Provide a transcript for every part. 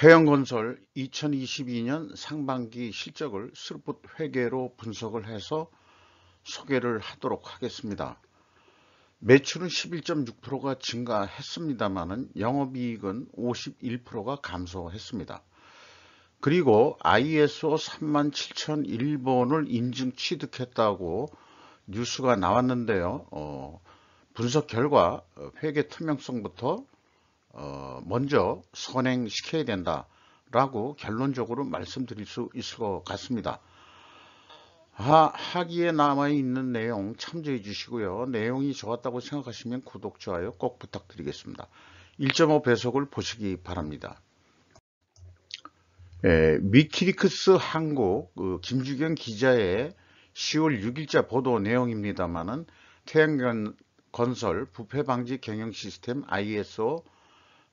태영건설 2022년 상반기 실적을 스룹풋 회계로 분석을 해서 소개를 하도록 하겠습니다. 매출은 11.6%가 증가했습니다만 영업이익은 51%가 감소했습니다. 그리고 ISO 37001번을 인증 취득했다고 뉴스가 나왔는데요. 분석 결과 회계 투명성부터 먼저 선행시켜야 된다라고 결론적으로 말씀드릴 수 있을 것 같습니다. 하기에 남아있는 내용 참조해 주시고요. 내용이 좋았다고 생각하시면 구독, 좋아요 꼭 부탁드리겠습니다. 1.5 배속을 보시기 바랍니다. 위키리크스 한국 김주경 기자의 10월 6일자 보도 내용입니다만은 태양건설 부패방지 경영시스템 ISO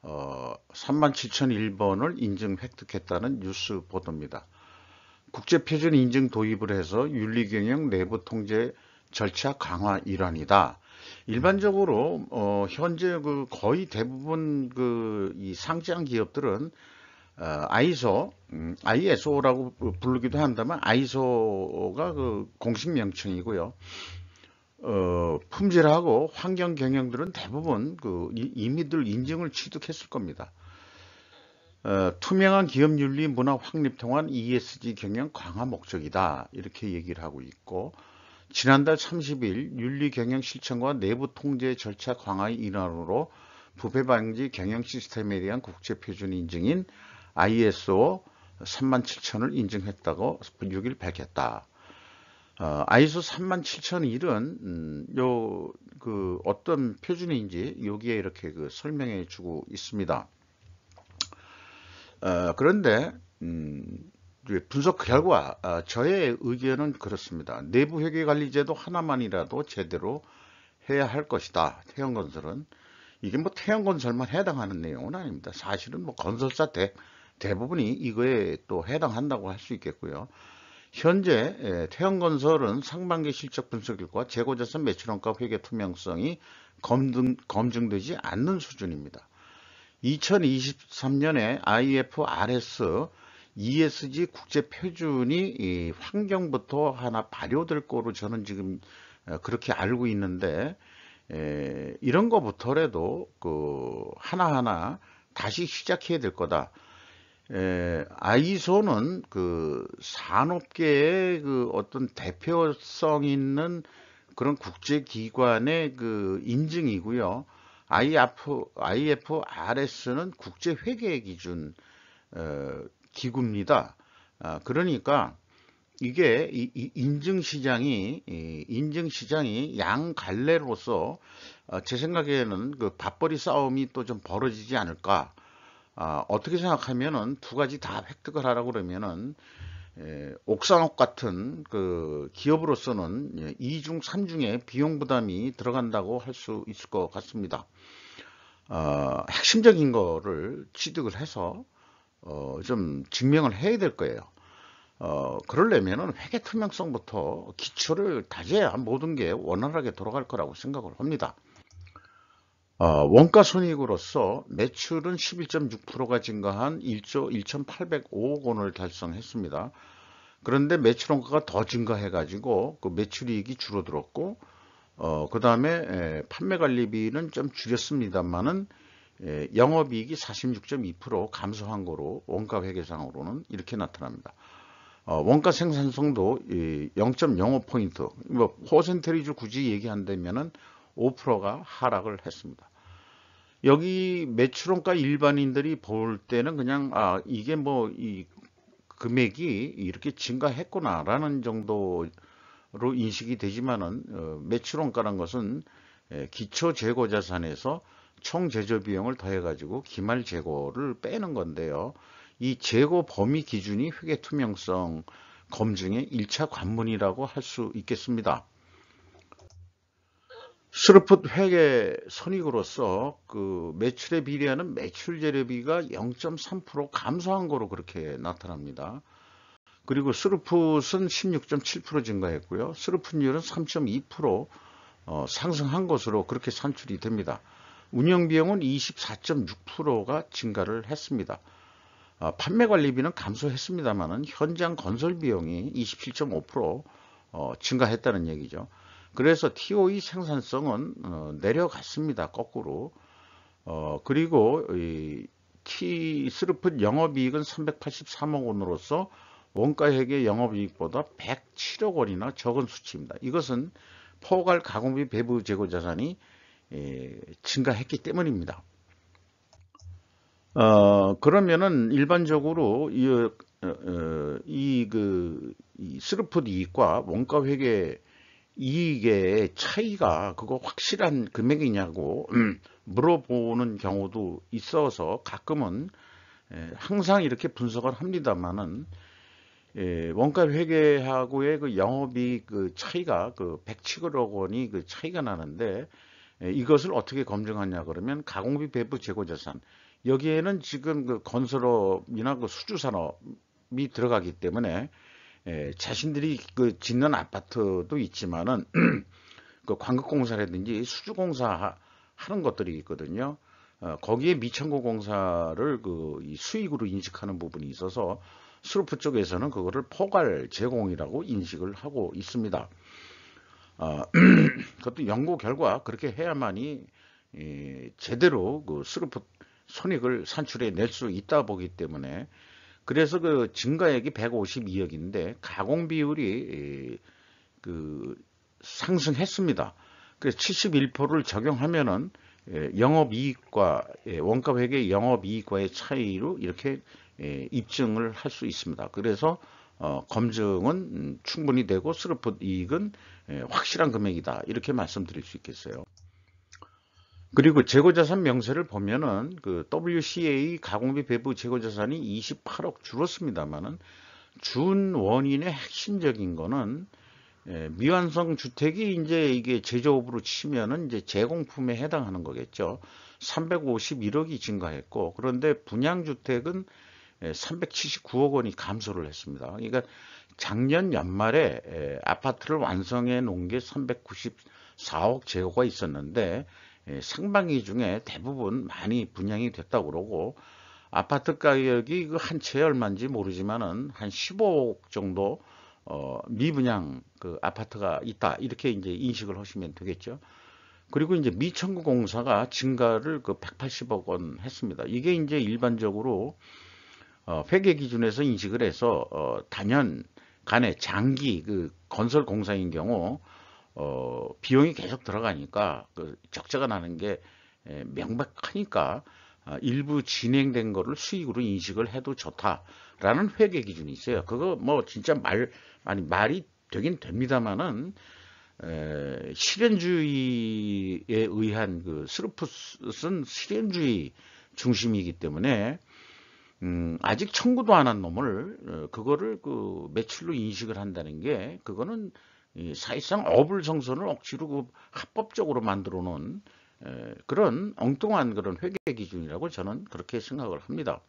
37001번을 인증 획득했다는 뉴스 보도입니다. 국제표준 인증 도입을 해서 윤리경영 내부 통제 절차 강화 일환이다. 일반적으로 현재 거의 대부분 이 상장 기업들은 ISO라고 부르기도 한다면 ISO가 공식 명칭이고요. 품질하고 환경 경영들은 대부분 이미들 인증을 취득했을 겁니다. 투명한 기업 윤리 문화 확립 통한 ESG 경영 강화 목적이다. 이렇게 얘기를 하고 있고, 지난달 30일 윤리 경영 실천과 내부 통제 절차 강화의 일환으로 부패 방지 경영 시스템에 대한 국제 표준 인증인 ISO 37000을 인증했다고 6일 밝혔다. ISO 37001은 어떤 표준인지 여기에 이렇게 설명해 주고 있습니다. 그런데 분석 결과 저의 의견은 그렇습니다. 내부 회계관리제도 하나만이라도 제대로 해야 할 것이다. 태영건설은 이게 태영건설만 해당하는 내용은 아닙니다. 사실은 건설사 대부분이 이거에 또 해당한다고 할 수 있겠고요. 현재 태영건설은 상반기 실적 분석 결과 재고자산 매출원가 회계 투명성이 검증되지 않는 수준입니다. 2023년에 IFRS ESG 국제 표준이 환경부터 하나 발효될 거로 저는 지금 그렇게 알고 있는데, 이런 거부터라도 하나하나 다시 시작해야 될 거다. ISO는 산업계의 어떤 대표성 있는 그런 국제기관의 인증이고요. IFRS는 국제회계 기준 기구입니다. 그러니까 이게 인증시장이 양갈래로서 제 생각에는 밥벌이 싸움이 또 좀 벌어지지 않을까. 어떻게 생각하면은 두 가지 다 획득을 하라고 그러면은 옥상옥 같은 기업으로서는 2중 3중의 비용 부담이 들어간다고 할 수 있을 것 같습니다. 핵심적인 거를 취득을 해서 좀 증명을 해야 될 거예요. 그러려면은 회계 투명성부터 기초를 다져야 모든 게 원활하게 돌아갈 거라고 생각을 합니다. 원가 손익으로서 매출은 11.6%가 증가한 1조 1,805억 원을 달성했습니다. 그런데 매출 원가가 더 증가해 가지고 매출이익이 줄어들었고, 그 다음에 판매관리비는 좀 줄였습니다만은 영업이익이 46.2% 감소한 거로 원가 회계상으로는 이렇게 나타납니다. 원가 생산성도 0.05포인트, 퍼센테이지 굳이 얘기한다면은 5%가 하락을 했습니다. 여기 매출원가 일반인들이 볼 때는 그냥 이게 이 금액이 이렇게 증가했구나라는 정도로 인식이 되지만은 매출원가란 것은 기초 재고 자산에서 총 제조 비용을 더해 가지고 기말 재고를 빼는 건데요. 이 재고 범위 기준이 회계 투명성 검증의 1차 관문이라고 할 수 있겠습니다. 스룹풋 회계 손익으로서 매출에 비례하는 매출 재료비가 0.3% 감소한 거로 그렇게 나타납니다. 그리고 스룹풋은 16.7% 증가했고요. 스룹풋율은 3.2% 상승한 것으로 그렇게 산출이 됩니다. 운영비용은 24.6%가 증가를 했습니다. 판매 관리비는 감소했습니다만은 현장 건설 비용이 27.5% 증가했다는 얘기죠. 그래서 TOE 생산성은 내려갔습니다. 거꾸로. 그리고 이 스루풋 영업이익은 383억 원으로서 원가회계 영업이익보다 107억 원이나 적은 수치입니다. 이것은 포괄 가공비 배부 재고 자산이 증가했기 때문입니다. 그러면은 일반적으로 이 스루풋 이익과 원가 회계 이익의 차이가 그거 확실한 금액이냐고 물어보는 경우도 있어서 가끔은 항상 이렇게 분석을 합니다만은 원가 회계하고의 그 영업이익 그 차이가 그 107억 원이 그 차이가 나는데 이것을 어떻게 검증하냐 그러면 가공비 배부 재고자산 여기에는 지금 그 건설업이나 그 수주산업이 들어가기 때문에 자신들이 그 짓는 아파트도 있지만은 그 관급공사라든지 수주공사 하는 것들이 있거든요. 거기에 미천고 공사를 이 수익으로 인식하는 부분이 있어서 스루프 쪽에서는 그거를 포괄 제공이라고 인식을 하고 있습니다. 그것도 연구 결과 그렇게 해야만이 제대로 그 스루프 손익을 산출해 낼 수 있다 보기 때문에 그래서 그 증가액이 152억인데 가공 비율이 그 상승했습니다. 그래서 71%를 적용하면은 영업이익과 원가 회계 영업이익과의 차이로 이렇게 입증을 할 수 있습니다. 그래서 검증은 충분히 되고 스루풋 이익은 확실한 금액이다 이렇게 말씀드릴 수 있겠어요. 그리고 재고자산 명세를 보면은 그 WCA 가공비 배부 재고자산이 28억 줄었습니다만은 준 원인의 핵심적인 거는 미완성 주택이 이제 이게 제조업으로 치면은 이제 제공품에 해당하는 거겠죠. 351억이 증가했고 그런데 분양주택은 379억 원이 감소를 했습니다. 그러니까 작년 연말에 아파트를 완성해 놓은 게 394억 제곱가 있었는데 상반기 중에 대부분 많이 분양이 됐다고 그러고 아파트 가격이 한 채 얼마인지 모르지만은 한 15억 정도 미분양 그 아파트가 있다 이렇게 이제 인식을 하시면 되겠죠. 그리고 이제 미청구 공사가 증가를 그 180억 원 했습니다. 이게 이제 일반적으로 회계 기준에서 인식을 해서 단연간의 장기 그 건설 공사인 경우 비용이 계속 들어가니까 그 적자가 나는 게 명백하니까 일부 진행된 거를 수익으로 인식을 해도 좋다라는 회계 기준이 있어요. 그거 뭐 진짜 말이 되긴 됩니다만은 실현주의에 의한 그 스루풋은 실현주의 중심이기 때문에 아직 청구도 안 한 놈을 그거를 그 매출로 인식을 한다는 게 그거는 사실상 어불성설을 억지로 그 합법적으로 만들어 놓은 그런 엉뚱한 그런 회계 기준이라고 저는 그렇게 생각을 합니다.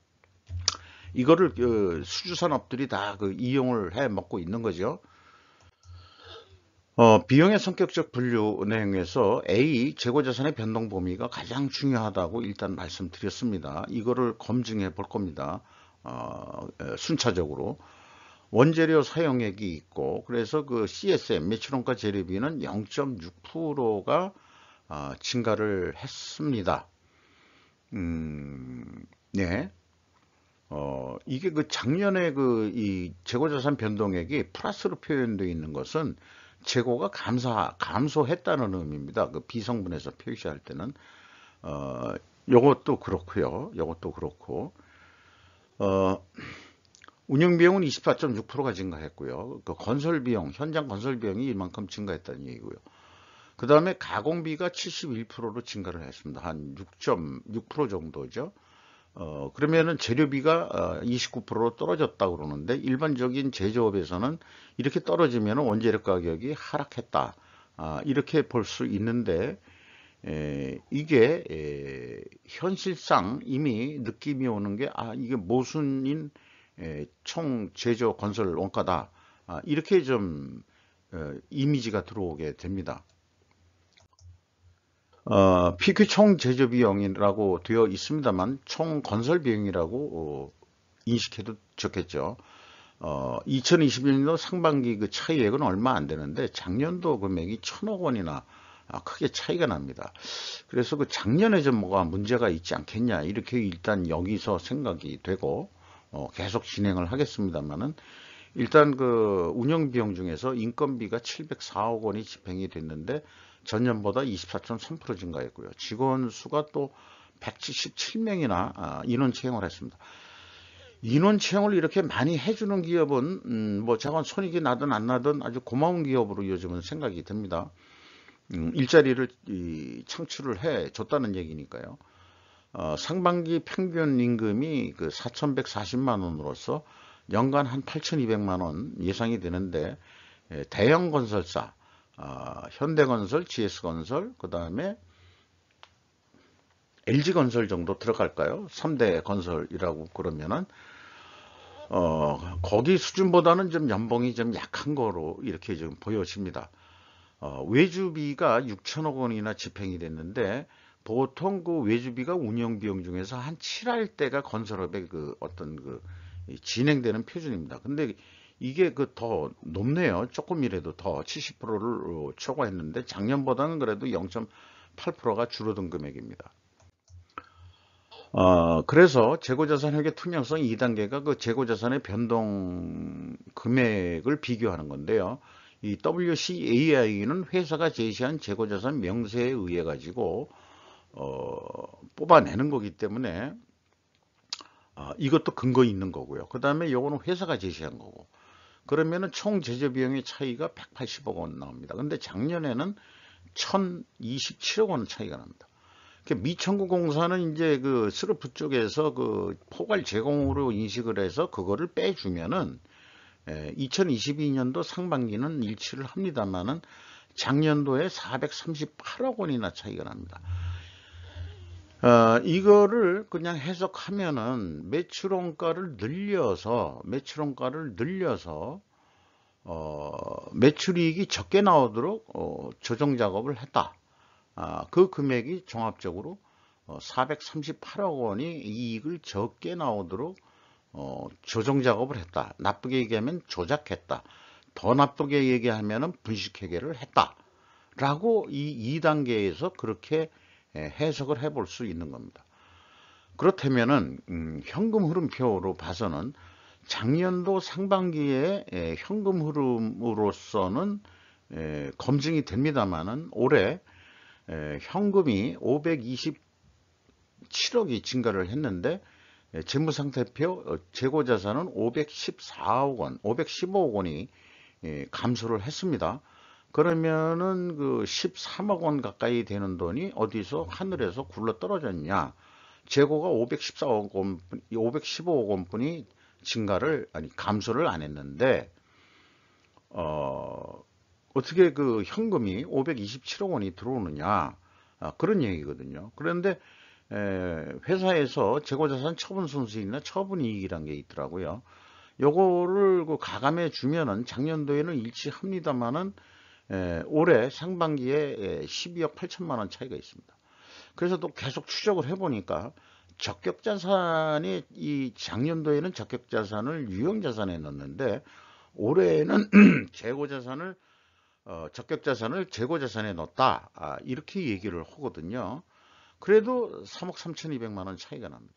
이거를 수주산업들이 다 그 이용을 해 먹고 있는 거죠. 비용의 성격적 분류 내용에서 A, 재고자산의 변동 범위가 가장 중요하다고 일단 말씀드렸습니다. 이거를 검증해 볼 겁니다. 순차적으로. 원재료 사용액이 있고, 그래서 그 CSM, 매출원가 재료비는 0.6%가 증가를 했습니다. 네. 이게 그 작년에 그 이 재고자산 변동액이 플러스로 표현되어 있는 것은 재고가 감소했다는 의미입니다. 그 비성분에서 표시할 때는 요것도 그렇고요. 요것도 그렇고 운영 비용은 24.6%가 증가했고요. 그 건설 비용, 현장 건설 비용이 이만큼 증가했다는 얘기고요. 그 다음에 가공비가 71%로 증가를 했습니다. 한 6.6% 정도죠. 그러면은 재료비가 29%로 떨어졌다고 그러는데 일반적인 제조업에서는 이렇게 떨어지면 원재료 가격이 하락했다. 이렇게 볼 수 있는데 이게 현실상 이미 느낌이 오는 게 이게 모순인 총 제조 건설 원가다. 이렇게 좀 이미지가 들어오게 됩니다. PQ 총 제조 비용이라고 되어 있습니다만 총 건설 비용이라고 인식해도 좋겠죠. 2021년도 상반기 그 차이액은 얼마 안 되는데 작년도 금액이 1,000억 원이나 크게 차이가 납니다. 그래서 그 작년에 좀 뭐가 문제가 있지 않겠냐 이렇게 일단 여기서 생각이 되고 계속 진행을 하겠습니다만은 일단 그 운영 비용 중에서 인건비가 704억 원이 집행이 됐는데 전년보다 24.3% 증가했고요. 직원 수가 또 177명이나 인원 채용을 했습니다. 인원 채용을 이렇게 많이 해주는 기업은 뭐 자관 손익이 나든 안 나든 아주 고마운 기업으로 요즘은 생각이 듭니다. 일자리를 창출을 해 줬다는 얘기니까요. 상반기 평균 임금이 그 4,140만 원으로서 연간 한 8,200만 원 예상이 되는데 대형 건설사, 현대건설, GS건설, 그 다음에 LG건설 정도 들어갈까요? 3대 건설이라고 그러면은 거기 수준보다는 좀 연봉이 좀 약한 거로 이렇게 좀 보여집니다. 외주비가 6천억 원이나 집행이 됐는데 보통 그 외주비가 운영 비용 중에서 한 7할 때가 건설업의 그 어떤 그 진행되는 표준입니다. 근데 이게 그 더 높네요. 조금이라도 더 70%를 초과했는데 작년보다는 그래도 0.8%가 줄어든 금액입니다. 그래서 재고자산회계 투명성 2단계가 그 재고자산의 변동 금액을 비교하는 건데요. 이 WCAI는 회사가 제시한 재고자산 명세에 의해 가지고 뽑아내는 거기 때문에 이것도 근거 있는 거고요. 그 다음에 요거는 회사가 제시한 거고. 그러면은 총 제조 비용의 차이가 180억 원 나옵니다. 근데 작년에는 1,027억 원 차이가 납니다. 미천구공사는 이제 그 스르프 쪽에서 그 포괄 제공으로 인식을 해서 그거를 빼주면은 2022년도 상반기는 일치를 합니다만은 작년도에 438억 원이나 차이가 납니다. 이거를 그냥 해석하면은 매출원가를 늘려서 매출이익이 적게 나오도록 조정 작업을 했다. 그 금액이 종합적으로 438억 원이 이익을 적게 나오도록 조정 작업을 했다. 나쁘게 얘기하면 조작했다. 더 나쁘게 얘기하면 분식회계를 했다. 라고 이 2단계에서 그렇게 해석을 해볼 수 있는 겁니다. 그렇다면은 현금 흐름표로 봐서는 작년도 상반기에 현금 흐름으로서는 검증이 됩니다만은 올해 현금이 527억이 증가를 했는데 재무상태표 재고자산은 514억 원, 515억 원이 감소를 했습니다. 그러면은 그 13억 원 가까이 되는 돈이 어디서 하늘에서 굴러 떨어졌냐? 재고가 515억 원뿐이 감소를 안 했는데 어떻게 그 현금이 527억 원이 들어오느냐? 그런 얘기거든요. 그런데 회사에서 재고자산 처분 순수익이나 처분이익이라는 게 있더라고요. 요거를 그 가감해 주면은 작년도에는 일치합니다만은 올해 상반기에 12억 8천만 원 차이가 있습니다. 그래서 또 계속 추적을 해보니까 적격자산이 이 작년도에는 적격자산을 유형자산에 넣었는데 올해에는 재고자산을 적격자산을 재고자산에 넣었다. 이렇게 얘기를 하거든요. 그래도 3억 3,200만 원 차이가 납니다.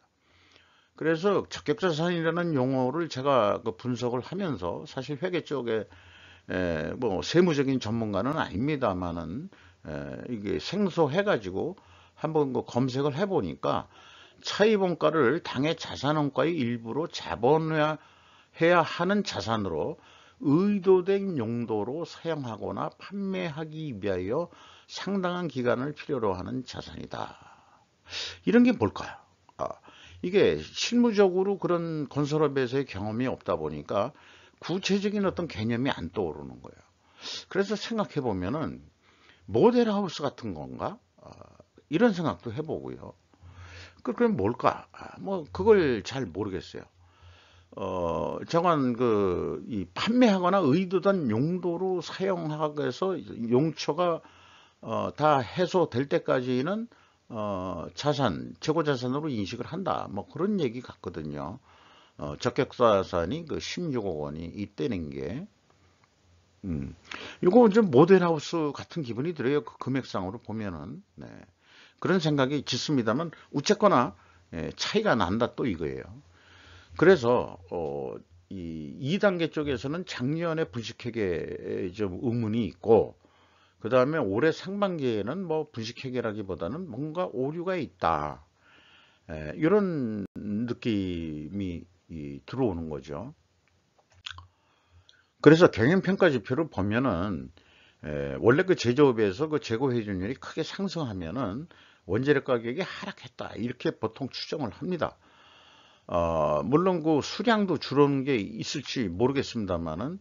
그래서 적격자산이라는 용어를 제가 그 분석을 하면서 사실 회계 쪽에 뭐 세무적인 전문가는 아닙니다만은 이게 생소해가지고 한번 그 검색을 해보니까 차입원가를 당해 자산원가의 일부로 자본화해야 하는 자산으로 의도된 용도로 사용하거나 판매하기 위하여 상당한 기간을 필요로 하는 자산이다. 이런 게 뭘까요? 이게 실무적으로 그런 건설업에서의 경험이 없다 보니까 구체적인 어떤 개념이 안 떠오르는 거예요. 그래서 생각해 보면은 모델하우스 같은 건가? 이런 생각도 해보고요. 그럼 뭘까? 뭐 그걸 잘 모르겠어요. 저건 이 판매하거나 의도된 용도로 사용하기 위해서 용처가 다 해소될 때까지는 재고자산으로 인식을 한다. 뭐 그런 얘기 같거든요. 적격자산이 그 16억 원이 있다는 게, 이거 좀 모델하우스 같은 기분이 들어요. 그 금액상으로 보면은. 네. 그런 생각이 짙습니다만, 어쨌거나, 차이가 난다 또 이거예요. 그래서, 이 2단계 쪽에서는 작년에 분식회계에 좀 의문이 있고, 그 다음에 올해 상반기에는 뭐 분식회계라기보다는 뭔가 오류가 있다. 이런 느낌이 들어오는 거죠. 그래서 경영평가지표를 보면은 원래 그 제조업에서 그 재고 회전율이 크게 상승하면은 원재료 가격이 하락했다 이렇게 보통 추정을 합니다. 물론 그 수량도 줄어든 게 있을지 모르겠습니다만은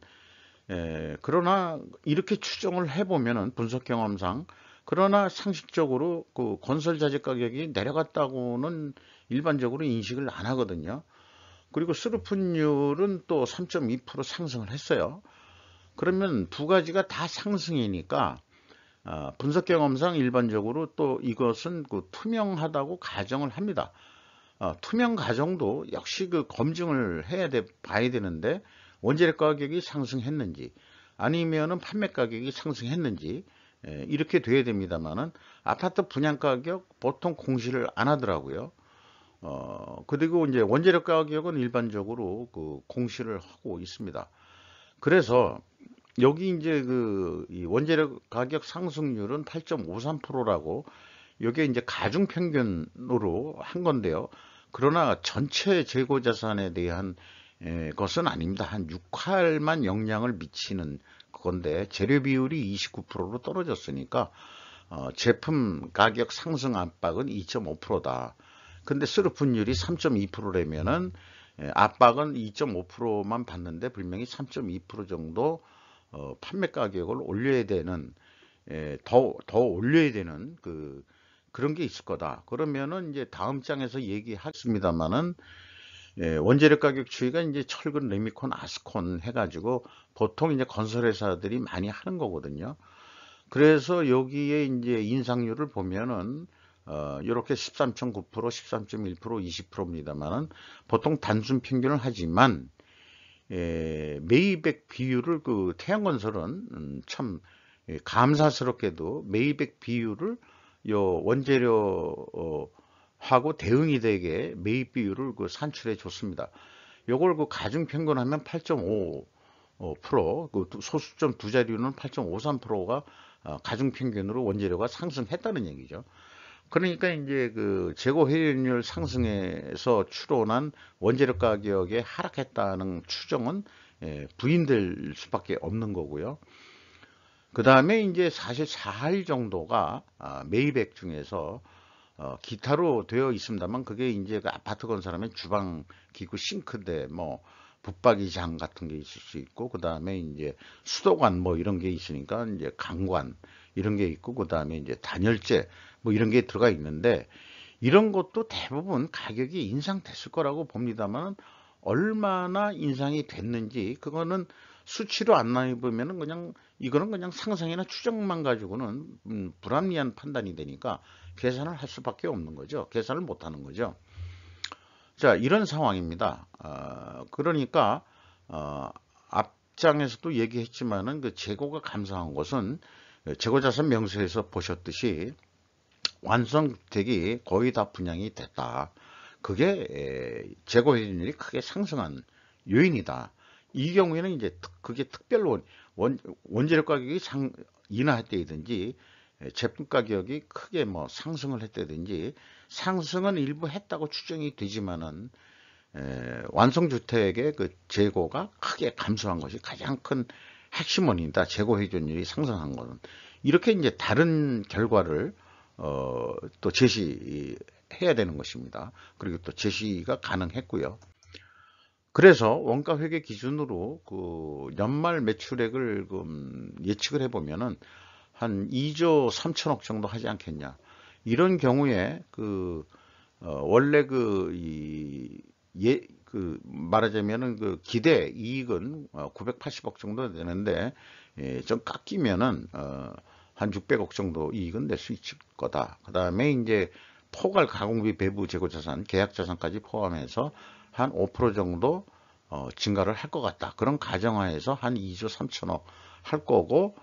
그러나 이렇게 추정을 해보면은 분석 경험상 그러나 상식적으로 그 건설자재 가격이 내려갔다고는 일반적으로 인식을 안 하거든요. 그리고 스루픈율은 또 3.2% 상승을 했어요. 그러면 두 가지가 다 상승이니까 분석 경험상 일반적으로 또 이것은 그 투명하다고 가정을 합니다. 투명 가정도 역시 그 검증을 봐야 되는데 원재료 가격이 상승했는지 아니면은 판매 가격이 상승했는지 이렇게 돼야 됩니다만은 아파트 분양 가격 보통 공시를 안 하더라고요. 그리고 이제 원재료 가격은 일반적으로 그 공시를 하고 있습니다. 그래서 여기 이제 이 원재료 가격 상승률은 8.53%라고 이게 이제 가중 평균으로 한 건데요. 그러나 전체 재고 자산에 대한 것은 아닙니다. 한 6할만 영향을 미치는 건데 재료 비율이 29%로 떨어졌으니까 제품 가격 상승 압박은 2.5%다. 근데 스루픈율이 3.2%라면은 압박은 2.5%만 받는데 분명히 3.2% 정도 판매 가격을 올려야 되는 더 올려야 되는 그런 게 있을 거다. 그러면은 이제 다음 장에서 얘기하겠습니다만은 원재료 가격 추이가 이제 철근, 레미콘, 아스콘 해가지고 보통 이제 건설회사들이 많이 하는 거거든요. 그래서 여기에 이제 인상률을 보면은 이렇게 13.9%, 13.1%, 20%입니다만은 보통 단순 평균을 하지만 매입액 비율을 그 태양건설은 참 감사스럽게도 매입액 비율을 요 원재료 하고 대응이 되게 매입 비율을 그 산출해 줬습니다. 요걸 그 가중 평균하면 8.5%, 그 소수점 두 자리로는 8.53%가 가중 평균으로 원재료가 상승했다는 얘기죠. 그러니까 이제 그 재고 회전율 상승에서 추론한 원재료 가격에 하락했다는 추정은 부인될 수밖에 없는 거고요. 그 다음에 이제 사실 4할 정도가 매입액 중에서 기타로 되어 있습니다만 그게 이제 그 아파트 건설하면 주방 기구 싱크대 뭐 붙박이장 같은 게 있을 수 있고 그 다음에 이제 수도관 뭐 이런 게 있으니까 이제 강관 이런 게 있고 그 다음에 이제 단열재 뭐 이런 게 들어가 있는데 이런 것도 대부분 가격이 인상됐을 거라고 봅니다만 얼마나 인상이 됐는지 그거는 수치로 안 나와보면은 그냥 이거는 그냥 상상이나 추정만 가지고는 불합리한 판단이 되니까 계산을 할 수밖에 없는 거죠. 계산을 못 하는 거죠. 자, 이런 상황입니다. 그러니까 앞장에서도 얘기했지만은 그 재고가 감소한 것은 재고자산 명세에서 보셨듯이 완성주택이 거의 다 분양이 됐다. 그게 재고 회전율이 크게 상승한 요인이다. 이 경우에는 이제 그게 특별로 원재료 가격이 인하했다든지 제품 가격이 크게 뭐 상승을 했다든지 상승은 일부 했다고 추정이 되지만은 완성주택의 그 재고가 크게 감소한 것이 가장 큰 핵심 원인이다. 재고 회전율이 상승한 것은 이렇게 이제 다른 결과를 또 제시해야 되는 것입니다. 그리고 또 제시가 가능했고요. 그래서 원가 회계 기준으로 그 연말 매출액을 예측을 해보면은 한 2조 3천억 정도 하지 않겠냐. 이런 경우에 원래 말하자면은 그 기대 이익은 980억 정도 되는데 좀 깎이면은 한 600억 정도 이익은 낼 수 있을 거다. 그 다음에 이제 포괄 가공비 배부 재고자산, 계약자산까지 포함해서 한 5% 정도 증가를 할 것 같다. 그런 가정하에서 한 2조 3천억 할 거고,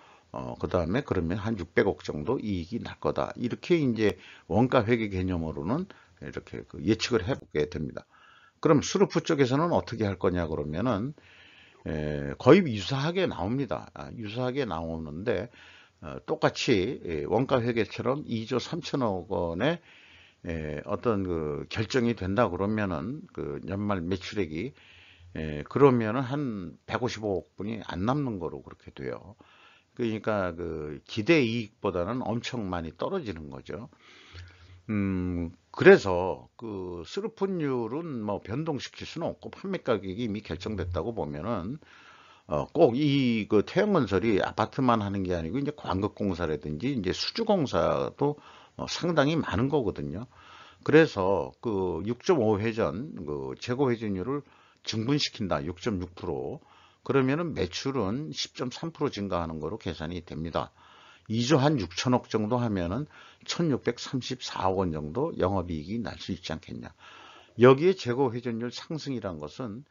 그 다음에 그러면 한 600억 정도 이익이 날 거다. 이렇게 이제 원가 회계 개념으로는 이렇게 예측을 해보게 됩니다. 그럼 수르프 쪽에서는 어떻게 할 거냐 그러면은 거의 유사하게 나옵니다. 유사하게 나오는데 똑같이 원가 회계처럼 2조 3천억 원의 어떤 그 결정이 된다 그러면은 그 연말 매출액이 그러면은 한 155억 분이 안 남는 거로 그렇게 돼요. 그러니까 그 기대 이익보다는 엄청 많이 떨어지는 거죠. 그래서 그 스루픈율은 뭐 변동시킬 수는 없고 판매 가격이 이미 결정됐다고 보면은 꼭 이 그 태형건설이 아파트만 하는 게 아니고 이제 광급공사라든지 이제 수주공사도 상당히 많은 거거든요. 그래서 그 6.5 회전 그 재고 회전율을 증분시킨다. 6.6%. 그러면은 매출은 10.3% 증가하는 거로 계산이 됩니다. 2조 한 6천억 정도 하면은 1634억 원 정도 영업이익이 날 수 있지 않겠냐. 여기에 재고 회전율 상승이란 것은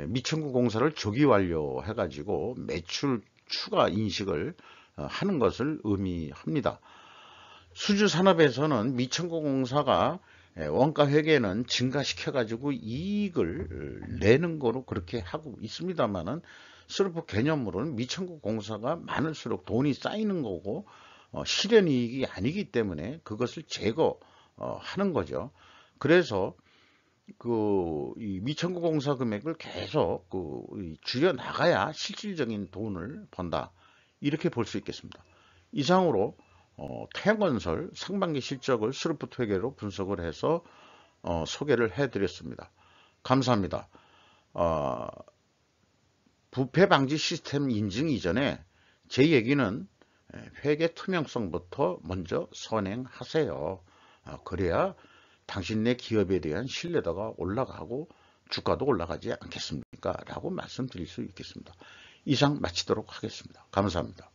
미천구 공사를 조기 완료해 가지고 매출 추가 인식을 하는 것을 의미합니다. 수주 산업에서는 미천구 공사가 원가 회계는 증가시켜 가지고 이익을 내는 거로 그렇게 하고 있습니다만은 슬프 개념으로는 미천구 공사가 많을수록 돈이 쌓이는 거고 실현 이익이 아니기 때문에 그것을 제거하는 거죠. 그래서 이 미천구 공사 금액을 계속 줄여 나가야 실질적인 돈을 번다. 이렇게 볼 수 있겠습니다. 이상으로 태양건설 상반기 실적을 스루프트 회계로 분석을 해서 소개를 해드렸습니다. 감사합니다. 부패 방지 시스템 인증 이전에 제 얘기는 회계 투명성부터 먼저 선행하세요. 그래야 당신네 기업에 대한 신뢰도가 올라가고 주가도 올라가지 않겠습니까? 라고 말씀드릴 수 있겠습니다. 이상 마치도록 하겠습니다. 감사합니다.